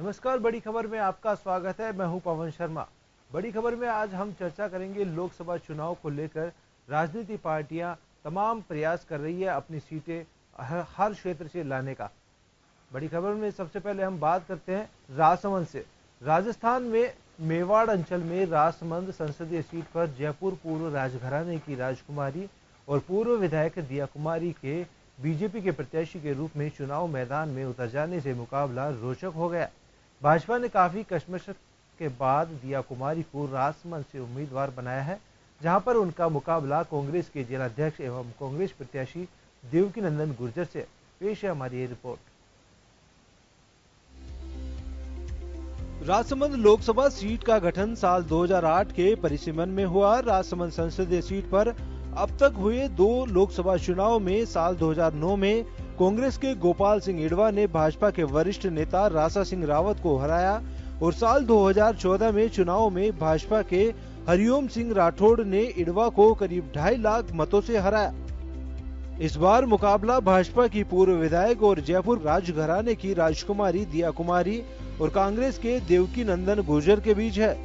नमस्कार, बड़ी खबर में आपका स्वागत है। मैं हूं पवन शर्मा। बड़ी खबर में आज हम चर्चा करेंगे लोकसभा चुनाव को लेकर। राजनीतिक पार्टियां तमाम प्रयास कर रही है अपनी सीटें हर क्षेत्र से लाने का। बड़ी खबर में सबसे पहले हम बात करते हैं राजसमंद से। राजस्थान में मेवाड़ अंचल में राजसमंद संसदीय सीट पर जयपुर पूर्व राजघराने की राजकुमारी और पूर्व विधायक दिया कुमारी के बीजेपी के प्रत्याशी के रूप में चुनाव मैदान में उतर जाने से मुकाबला रोचक हो गया। भाजपा ने काफी कशमकश के बाद दिया कुमारी को राजसमंद से उम्मीदवार बनाया है, जहां पर उनका मुकाबला कांग्रेस के जिलाध्यक्ष एवं कांग्रेस प्रत्याशी देवकीनंदन गुर्जर से। पेश है हमारी ये रिपोर्ट। राजसमंद लोकसभा सीट का गठन साल 2008 के परिसीमन में हुआ। राजसमंद संसदीय सीट पर अब तक हुए 2 लोकसभा चुनाव में साल 2009 में कांग्रेस के गोपाल सिंह इडवा ने भाजपा के वरिष्ठ नेता रासा सिंह रावत को हराया और साल 2014 में चुनाव में भाजपा के हरिओम सिंह राठौड़ ने इडवा को करीब 2.5 लाख मतों से हराया। इस बार मुकाबला भाजपा की पूर्व विधायक और जयपुर राजघराने की राजकुमारी दिया कुमारी और कांग्रेस के देवकीनंदन गुर्जर के बीच है।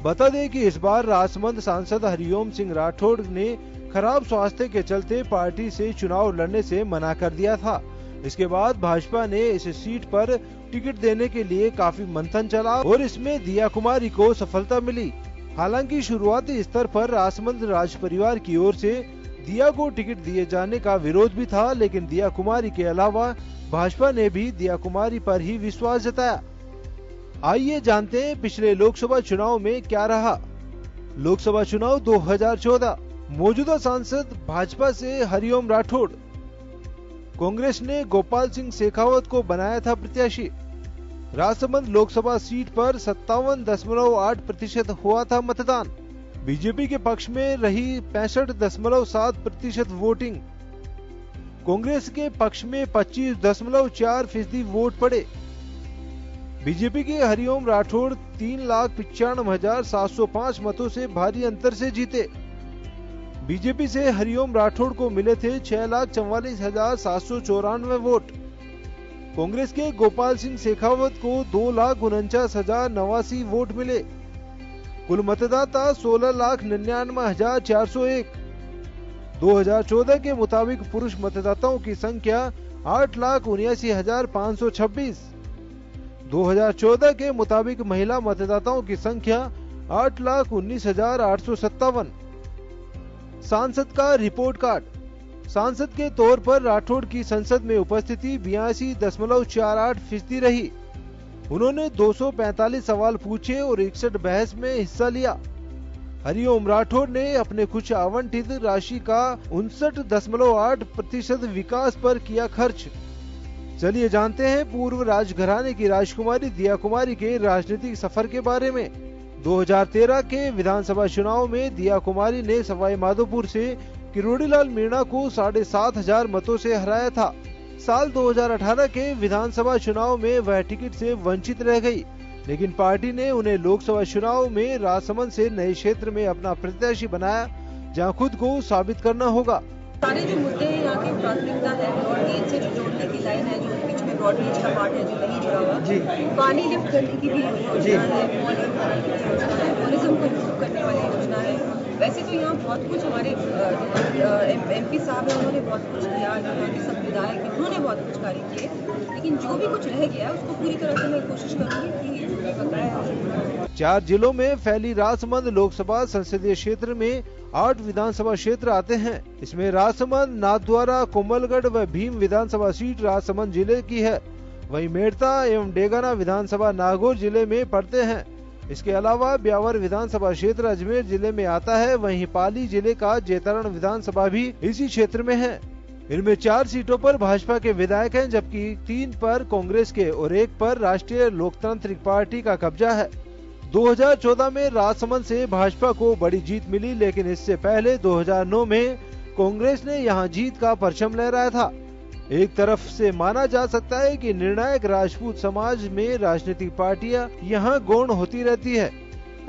बता दें कि इस बार राजसमंद सांसद हरिओम सिंह राठौड़ ने खराब स्वास्थ्य के चलते पार्टी से चुनाव लड़ने से मना कर दिया था। इसके बाद भाजपा ने इस सीट पर टिकट देने के लिए काफी मंथन चला और इसमें दिया कुमारी को सफलता मिली। हालांकि शुरुआती स्तर पर राजसमंद राज परिवार की ओर से दिया को टिकट दिए जाने का विरोध भी था, लेकिन दिया कुमारी के अलावा भाजपा ने भी दिया कुमारी पर ही विश्वास जताया। आइए जानते हैं पिछले लोकसभा चुनाव में क्या रहा। लोकसभा चुनाव 2014। मौजूदा सांसद भाजपा से हरिओम राठौड़। कांग्रेस ने गोपाल सिंह शेखावत को बनाया था प्रत्याशी। राजसमंद लोकसभा सीट पर 57.8% हुआ था मतदान। बीजेपी के पक्ष में रही 65.7% वोटिंग। कांग्रेस के पक्ष में 25.4% वोट पड़े। बीजेपी के हरिओम राठौड़ 3,95,705 मतों से भारी अंतर से जीते। बीजेपी से हरिओम राठौड़ को मिले थे 6,44,794 वोट। कांग्रेस के गोपाल सिंह शेखावत को 2,49,089 वोट मिले। कुल मतदाता 16,99,401। 2014 के मुताबिक पुरुष मतदाताओं की संख्या 8,79,526। 2014 के मुताबिक महिला मतदाताओं की संख्या 8,19,857। सांसद का रिपोर्ट कार्ड। सांसद के तौर पर राठौड़ की संसद में उपस्थिति 82.48% रही। उन्होंने 245 सवाल पूछे और 61 बहस में हिस्सा लिया। हरिओम राठौड़ ने अपने कुछ आवंटित राशि का 59.8% विकास पर किया खर्च। चलिए जानते हैं पूर्व राजघराने की राजकुमारी दिया कुमारी के राजनीतिक सफर के बारे में। 2013 के विधानसभा चुनाव में दिया कुमारी ने सवाई माधोपुर से किरोड़ीलाल मीणा को 7,500 मतों से हराया था। साल 2018 के विधानसभा चुनाव में वह टिकट से वंचित रह गई, लेकिन पार्टी ने उन्हें लोकसभा चुनाव में राजसमंद से नए क्षेत्र में अपना प्रत्याशी बनाया, जहां खुद को साबित करना होगा। सारे जो मुद्दे हैं यहाँ की प्राथमिकता है और गेट से जो जोड़ने की लाइन है, जो बीच में ब्रॉडगेज का पार्ट है जो नहीं जुड़ा हुआ, पानी लिफ्ट करने की भी योजना है, टूरिज्म को इम्प्रूव करने वाली योजना है। वैसे तो यहाँ बहुत कुछ हमारे MP साहब हैं, उन्होंने बहुत कुछ किया, यहाँ के सब विधायक हैं, उन्होंने बहुत कुछ कार्य किए, लेकिन जो भी कुछ रह गया है उसको पूरी तरह से मैं कोशिश करूँगी कि 4 जिलों में फैली राजसमंद लोकसभा संसदीय क्षेत्र में 8 विधानसभा क्षेत्र आते हैं। इसमें राजसमंद, नाथद्वारा, कोमलगढ़ व भीम विधानसभा सीट राजसमंद जिले की है। वहीं मेड़ता एवं डेगाना विधानसभा नागौर जिले में पड़ते हैं। इसके अलावा ब्यावर विधानसभा क्षेत्र अजमेर जिले में आता है। वहीं पाली जिले का जेतरण विधानसभा भी इसी क्षेत्र में है। इनमें 4 सीटों पर भाजपा के विधायक हैं, जबकि 3 पर कांग्रेस के और 1 पर राष्ट्रीय लोकतांत्रिक पार्टी का कब्जा है। 2014 में राजसमंद से भाजपा को बड़ी जीत मिली, लेकिन इससे पहले 2009 में कांग्रेस ने यहां जीत का परचम लहराया था। एक तरफ से माना जा सकता है कि निर्णायक राजपूत समाज में राजनीतिक पार्टियां यहां गौण होती रहती है।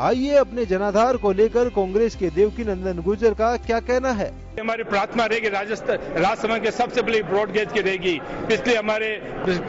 आइए अपने जनाधार को लेकर कांग्रेस के देवकीनंदन गुर्जर का क्या कहना है। हमारी प्रार्थना रहेगी राजस्थान के सबसे बड़ी ब्रॉडगेज की रहेगी। पिछले हमारे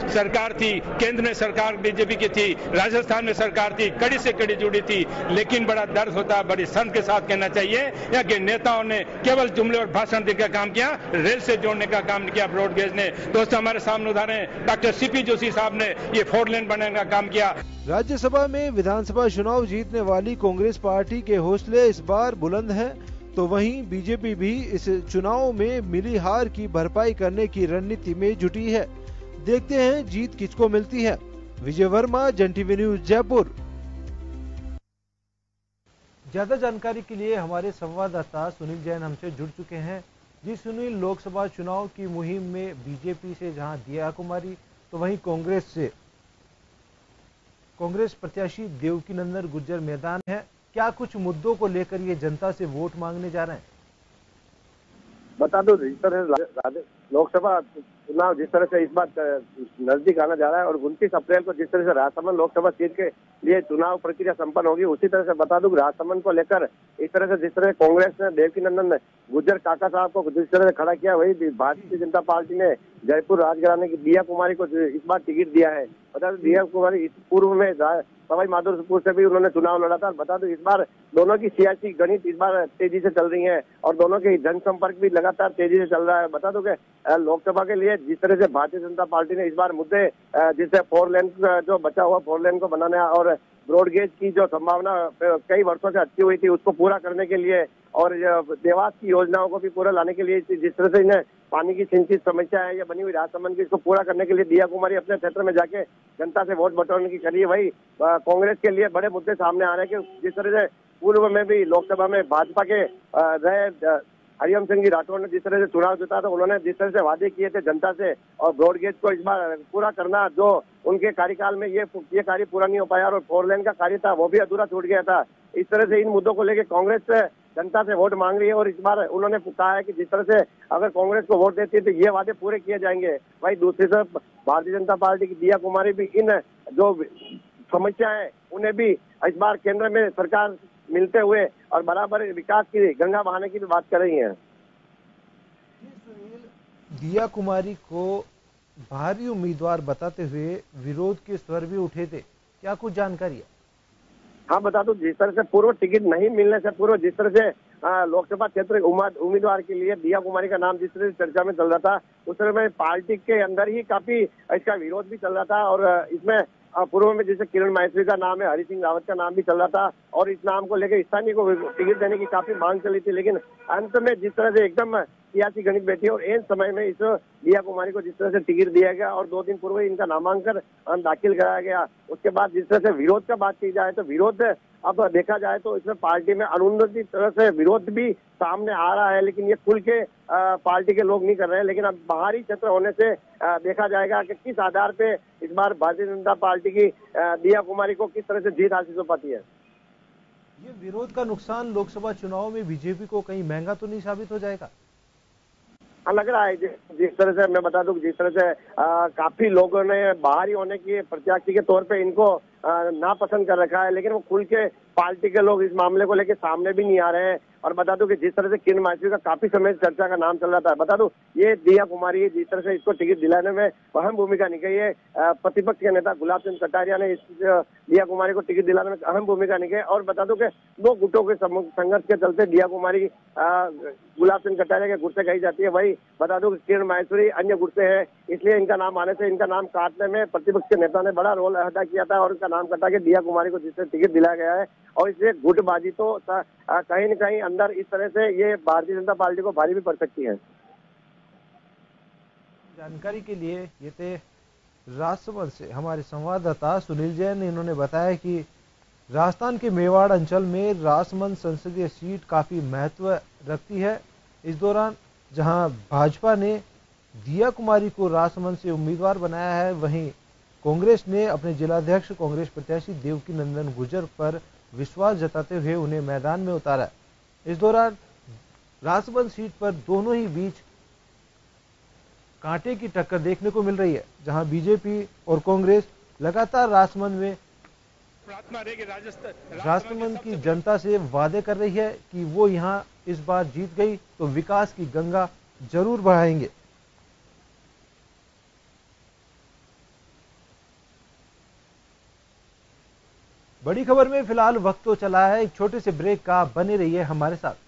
सरकार थी, केंद्र में सरकार बीजेपी की थी, राजस्थान में सरकार थी, कड़ी से कड़ी जुड़ी थी, लेकिन बड़ा दर्द होता, बड़ी संत के साथ कहना चाहिए यहाँ के नेताओं ने केवल जुमले और भाषण देकर का काम किया, रेल से जोड़ने का काम किया ब्रॉडगेज ने। दोस्तों हमारे सामने उदाहरण डॉक्टर सीपी जोशी साहब ने ये 4 लेन बनाने का काम किया। राज्यसभा में विधानसभा चुनाव जीतने वाली कांग्रेस पार्टी के हौसले इस बार बुलंद हैं, तो वहीं बीजेपी भी इस चुनाव में मिली हार की भरपाई करने की रणनीति में जुटी है। देखते हैं जीत किसको मिलती है। विजय वर्मा, जन टीवी न्यूज, जयपुर। ज्यादा जानकारी के लिए हमारे संवाददाता सुनील जैन हमसे जुड़ चुके हैं। जी सुनील, लोकसभा चुनाव की मुहिम में बीजेपी से जहां दिया कुमारी, तो वहीं कांग्रेस प्रत्याशी देवकी नंदन गुर्जर मैदान है। क्या कुछ मुद्दों को लेकर ये जनता से वोट मांगने जा रहे हैं? बता दो, जिस तरह लोकसभा चुनाव जिस तरह से इस बार नजदीक आना जा रहा है और 29 अप्रैल को जिस तरह से राजसमंद लोकसभा सीट के लिए चुनाव प्रक्रिया संपन्न होगी, उसी तरह से बता दूं राजसमंद को लेकर इस तरह से जिस तरह कांग्रेस ने देवकी नंदन गुर्जर काका साहब को जिस तरह से खड़ा किया, वही भारतीय जनता पार्टी ने जयपुर राजघराने की दिया कुमारी को इस बार टिकट दिया है। बता दो दिया कुमारी इस पूर्व में सवाई माधोपुर से भी उन्होंने चुनाव लड़ा था। बता दो इस बार दोनों की सियासी गणित इस बार तेजी से चल रही है और दोनों के जनसंपर्क भी लगातार तेजी से चल रहा है। बता दो कि लोकसभा के लिए जिस तरह से भारतीय जनता पार्टी ने इस बार मुद्दे जिससे 4 लेन जो बचा हुआ 4 लेन को बनाने और ब्रॉडगेज की जो संभावना कई वर्षों से अच्छी हुई थी उसको पूरा करने के लिए और देवास की योजनाओं को भी पूरा लाने के लिए, जिस तरह से इन्हें पानी की सिंचित समस्या है या बनी हुई राजसमंद की, इसको पूरा करने के लिए दिया कुमारी अपने क्षेत्र में जाके जनता से वोट बटोरने की करिए। वही कांग्रेस के लिए बड़े मुद्दे सामने आ रहे हैं कि जिस तरह से पूर्व में भी लोकसभा में भाजपा के रहे हरिओम सिंह जी राठौड़ ने जिस तरह से चुनाव जीता था, उन्होंने जिस तरह से वादे किए थे जनता से और ब्रॉडगेज को इस बार पूरा करना, जो उनके कार्यकाल में ये कार्य पूरा नहीं हो पाया और 4 लेन का कार्य था वो भी अधूरा छूट गया था। इस तरह से इन मुद्दों को लेकर कांग्रेस जनता से वोट मांग रही है और इस बार उन्होंने कहा है कि जिस तरह से अगर कांग्रेस को वोट देती है तो ये वादे पूरे किए जाएंगे। वही दूसरी तरफ भारतीय जनता पार्टी की दिया कुमारी भी इन जो समस्या है उन्हें भी इस बार केंद्र में सरकार मिलते हुए और बराबर विकास की गंगा बहाने की भी बात कर रही हैं। दिया कुमारी को भारी उम्मीदवार बताते हुए विरोध के स्वर भी उठे थे, क्या कुछ जानकारी है? हाँ बता दूं, जिस तरह से पूर्व टिकट नहीं मिलने से पूर्व जिस तरह से लोकसभा क्षेत्र उम्मीदवार के लिए दिया कुमारी का नाम जिस तरह से चर्चा में चल रहा था, उस तरह में पार्टी के अंदर ही काफी इसका विरोध भी चल रहा था और इसमें पूर्व में जैसे किरण माहेश्वरी का नाम है, हरि सिंह रावत का नाम भी चल रहा था और इस नाम को लेकर स्थानीय को टिकट देने की काफी मांग चली थी, लेकिन अंत में जिस तरह से एकदम सियासी गणित बैठी और इन समय में इस दिया कुमारी को जिस तरह से टिकट दिया गया और 2 दिन पूर्व इनका नामांकन दाखिल कराया गया, उसके बाद जिस तरह से विरोध का बात की जाए तो विरोध अब देखा जाए तो इसमें पार्टी में अनुन्नति तरह से विरोध भी सामने आ रहा है, लेकिन ये खुल के पार्टी के लोग नहीं कर रहे हैं। लेकिन अब बाहरी क्षेत्र होने से देखा जाएगा कि किस आधार पे इस बार भारतीय जनता पार्टी की दिया कुमारी को किस तरह से जीत हासिल हो पाती है। ये विरोध का नुकसान लोकसभा चुनाव में बीजेपी को कहीं महंगा तो नहीं साबित हो जाएगा? हाँ लग रहा है, जिस तरह से मैं बता दूं जिस तरह से काफी लोगों ने बाहरी होने की प्रत्याशी के तौर पे इनको नापसंद कर रखा है, लेकिन वो खुल के पार्टी के लोग इस मामले को लेके सामने भी नहीं आ रहे हैं। और बता दूं कि जिस तरह से किरण माहेश्वरी का काफी समय चर्चा का नाम चल रहा था, बता दूं ये दिया कुमारी जिस तरह से इसको टिकट दिलाने में अहम भूमिका निभाई है। प्रतिपक्ष के नेता गुलाब चंद कटारिया ने इस दिया कुमारी को टिकट दिलाने में अहम भूमिका निभाई और बता दूं कि 2 गुटों के संघर्ष के चलते दिया कुमारी गुलाब चंद कटारिया के गुट से कही जाती है। वही बता दूं कि किरण माहेश्वरी अन्य गुट से है, इसलिए इनका नाम आने से इनका नाम काटने में प्रतिपक्ष के नेता ने बड़ा रोल अदा किया था और इनका नाम कटा के दिया कुमारी को जिससे टिकट दिलाया गया है और इसलिए गुटबाजी तो कहीं न कहीं अंदर इस तरह से ये भारतीय जनता पार्टी को भारी भी पड़ सकती है। जानकारी के लिए ये थे राजसमंद से हमारे संवाददाता सुनील जैन। इन्होंने बताया कि राजस्थान के मेवाड़ अंचल में राजसमंद संसदीय सीट काफी महत्व रखती है। इस दौरान जहां भाजपा ने दिया कुमारी को राजसमंद से उम्मीदवार बनाया है, वहीं कांग्रेस ने अपने जिलाध्यक्ष कांग्रेस प्रत्याशी देवकी नंदन गुर्जर पर विश्वास जताते हुए उन्हें मैदान में उतारा। इस दौरान राजसमंद सीट पर दोनों ही बीच कांटे की टक्कर देखने को मिल रही है, जहां बीजेपी और कांग्रेस लगातार राजसमंद में प्रार्थना रहेगी राजसमंद की जनता से वादे कर रही है कि वो यहाँ इस बार जीत गई तो विकास की गंगा जरूर बढ़ाएंगे। बड़ी खबर में फिलहाल वक्त तो चला है एक छोटे से ब्रेक का, बने रहिए हमारे साथ।